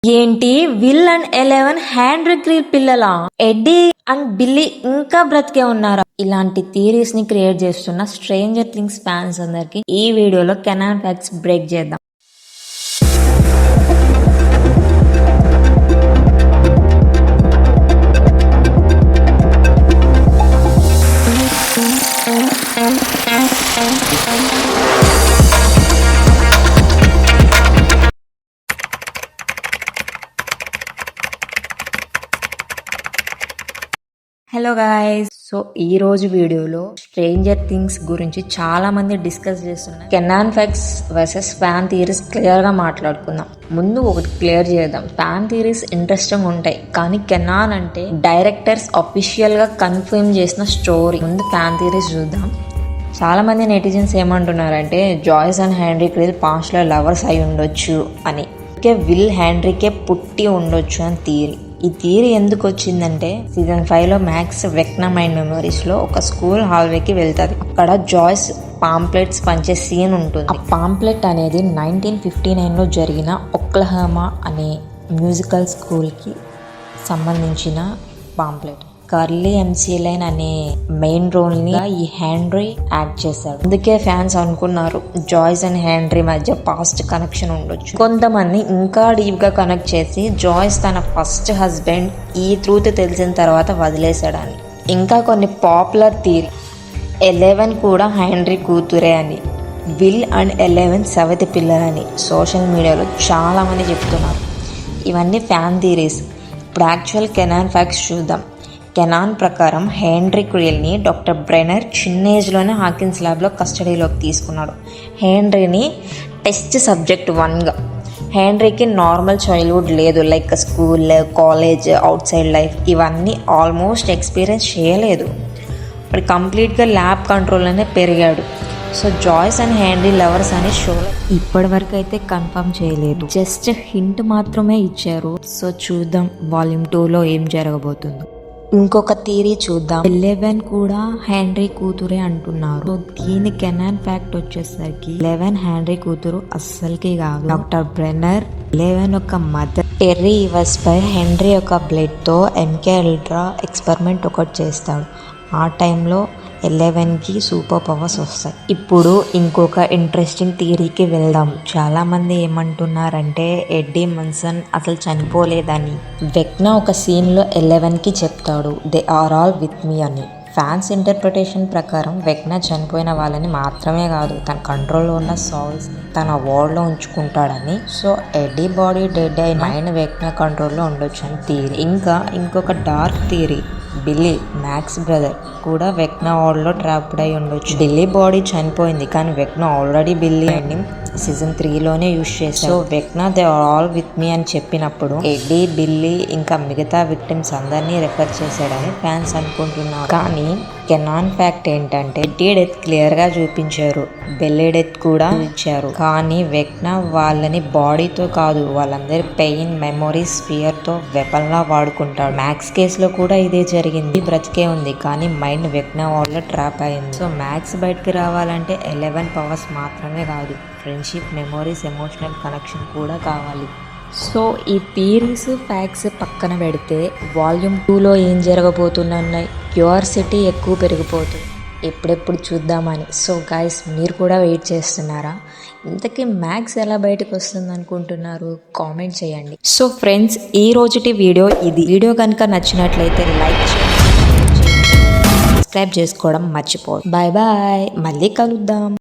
ఏంటి will and 11 హ్యాండ్రీ క్రీల్ పిల్లలా? Eddy and Billy ఇంకా బ్రతికే ఉన్నారా? ఇలాంటి థియరీస్ ని క్రియేట్ చేస్తున్న స్ట్రేంజర్ థింగ్స్ ఫ్యాన్స్ అందరికి ఈ వీడియోలో కెనాన్ ఫ్యాక్ట్స్ బ్రేక్ చేద్దాం. హలో గాయ్స్, సో ఈ రోజు వీడియోలో స్ట్రేంజర్ థింగ్స్ గురించి చాలా మంది డిస్కస్ చేస్తున్నారు. Canon facts versus fan theories clear గా మాట్లాడుకుందాం. ముందు ఒకటి క్లియర్ చేద్దాం, ఫ్యాన్ థియరీస్ ఇంట్రెస్టింగ్ ఉంటాయి, కానీ కెనాన్ అంటే డైరెక్టర్స్ అఫీషియల్ గా కన్ఫర్మ్ చేసిన స్టోరీ. ముందు ఫ్యాన్ థియరీస్ చూద్దాం. చాలా మంది నెటిజన్స్ ఏమంటున్నారంటే జాయ్స్ అండ్ హెన్రీ క్రీల్ పాస్ట్ లో లవర్స్ అయి ఉండొచ్చు అని, విల్ హెన్రీకే పుట్టి ఉండొచ్చు అని థియరీ. ఈ థియరీ ఎందుకు వచ్చిందంటే సీజన్ 5 లో మ్యాక్స్ వెక్నా మైండ్ మెమరీస్ లో ఒక స్కూల్ హాల్వేకి వెళ్తాది. అక్కడ జాయ్స్ పాంప్లెట్స్ పంచే సీన్ ఉంటుంది. ఆ పాంప్లెట్ అనేది 1959 లో జరిగిన ఒక్లహోమా అనే మ్యూజికల్ స్కూల్ కి సంబంధించిన పాంప్లెట్. కర్లీ ఎంసీ లైన్ అనే మెయిన్ రోల్ ని ఈ హెన్రీ యాక్ట్ చేశాడు. అందుకే ఫ్యాన్స్ అనుకున్నారు జాయ్స్ అండ్ హెన్రీ మధ్య పాస్ట్ కనెక్షన్ ఉండొచ్చు. కొంతమంది ఇంకా డీప్ గా కనెక్ట్ చేసి జాయ్స్ తన ఫస్ట్ హస్బెండ్ ఈ ట్రూత్ తెలిసిన తర్వాత వదిలేశాడని. ఇంకా కొన్ని పాపులర్ థియరీ 11 కూడా హెన్రీ కూతురే అని, విల్ అండ్ 11 సెవెంత్ పిల్లలని సోషల్ మీడియాలో చాలా మంది చెప్తున్నారు. ఇవన్నీ ఫ్యాన్ థియరీస్. ఇప్పుడు యాక్చువల్ కెనాన్ ఫ్యాక్ట్స్ చూద్దాం. కెనాన్ ప్రకారం హెన్రీ క్రీల్ని డాక్టర్ బ్రెనర్ చిన్న ఏజ్లోనే హాకిన్స్ ల్యాబ్లో కస్టడీలోకి తీసుకున్నాడు. హెన్రీని టెస్ట్ సబ్జెక్ట్ 1గా. హెన్రీకి నార్మల్ చైల్డ్హుడ్ లేదు, like school, college, outside life ఇవన్నీ ఆల్మోస్ట్ ఎక్స్పీరియన్స్ చేయలేదు. ఇప్పుడు కంప్లీట్గా ల్యాబ్ కంట్రోల్లోనే పెరిగాడు. So Joyce and Henry lovers అనే షోలో ఇప్పటి వరకు అయితే కన్ఫర్మ్ చేయలేదు, జస్ట్ హింట్ మాత్రమే ఇచ్చారు. సో చూద్దాం వాల్యూమ్ 2లో ఏం జరగబోతుందో. ఇంకొక థియరీ చూద్దాం. 11 కూడా హెన్రీ కూతురే అంటున్నారు. దీని కెనాన్ ఫ్యాక్ట్ వచ్చేసరికి 11 హెన్రీ కూతురు అస్సలకి కాదు. డాక్టర్ బ్రెనర్ 11 ఒక మదర్ టెర్రీ ఈవస్ పై హెన్రీ యొక్క బ్లడ్ తో ఎంకే అల్ట్రా ఎక్స్పెరిమెంట్ ఒకటి చేస్తాడు. ఆ టైంలో 11కి సూపర్ పవర్స్ వస్తాయి. ఇప్పుడు ఇంకొక ఇంట్రెస్టింగ్ థియరీకి వెళ్దాం. చాలా మంది ఏమంటున్నారంటే ఎడ్డీ మన్సన్ అసలు చనిపోలేదని. వెక్నా ఒక సీన్లో 11కి చెప్తాడు they are all with me అని. ఫ్యాన్స్ ఇంటర్ప్రిటేషన్ ప్రకారం వెక్నా చనిపోయిన వాళ్ళని మాత్రమే కాదు, తన కంట్రోల్లో ఉన్న సౌల్స్ తన వార్డ్లో ఉంచుకుంటాడని. సో ఎడ్డీ బాడీ డెడ్ అయిన మైండ్ వెక్నా కంట్రోల్లో ఉండొచ్చు అని థియరీ. ఇంకా ఇంకొక dark theory, Billy Max brother కూడా వెక్నా వార్డ్లో ట్రాప్డ్ అయి ఉండొచ్చు. బిల్లీ బాడీ చనిపోయింది, కానీ Vecna already Billy and season 3లోనే యూజ్ చేశారు. So Vecna they are all with me అని చెప్పినప్పుడు ఎడ్డీ, బిల్లీ ఇంకా మిగతా విక్టిమ్స్ అందరినీ రెఫర్ చేశాడని ఫ్యాన్స్ అనుకుంటున్నారు. కానీ కెనాన్ ఫ్యాక్ట్ ఏంటంటే ఎడ్డీ డెత్ క్లియర్ గా చూపించారు, బెల్లీ డెత్ కూడా ఇచ్చారు. కానీ వెక్నా వాళ్ళని బాడీతో కాదు, వాళ్ళందరి పెయిన్, మెమొరీస్, ఫియర్ తో వెపన్ లా వాడుకుంటాడు. మ్యాక్స్ కేసులో కూడా ఇదే జరిగింది. బ్రతికే ఉంది, కానీ మైండ్ వెక్నా వాళ్ళ ట్రాప్ అయింది. సో మ్యాక్స్ బయటకు రావాలంటే 11 పవర్స్ మాత్రమే కాదు, ఫ్రెండ్షిప్, మెమొరీస్, ఎమోషనల్ కనెక్షన్ కూడా కావాలి. సో ఈ థియరీస్, ఫ్యాక్ట్స్ పక్కన పెడితే వాల్యూమ్ 2లో ఏం జరగబోతున్నాయి, క్యూరియాసిటీ ఎక్కువ పెరిగిపోతుంది ఎప్పుడెప్పుడు చూద్దామని. సో గైస్, మీరు కూడా వెయిట్ చేస్తున్నారా? ఇంతకీ మ్యాక్స్ ఎలా బయటకు వస్తుంది అనుకుంటున్నారు? కామెంట్ చేయండి. సో ఫ్రెండ్స్, ఈ రోజుటి వీడియో ఇది. వీడియో కనుక నచ్చినట్లయితే లైక్ చేయండి, సబ్స్క్రైబ్ చేసుకోవడం మర్చిపోదు. బాయ్ బాయ్, మళ్ళీ కలుద్దాం.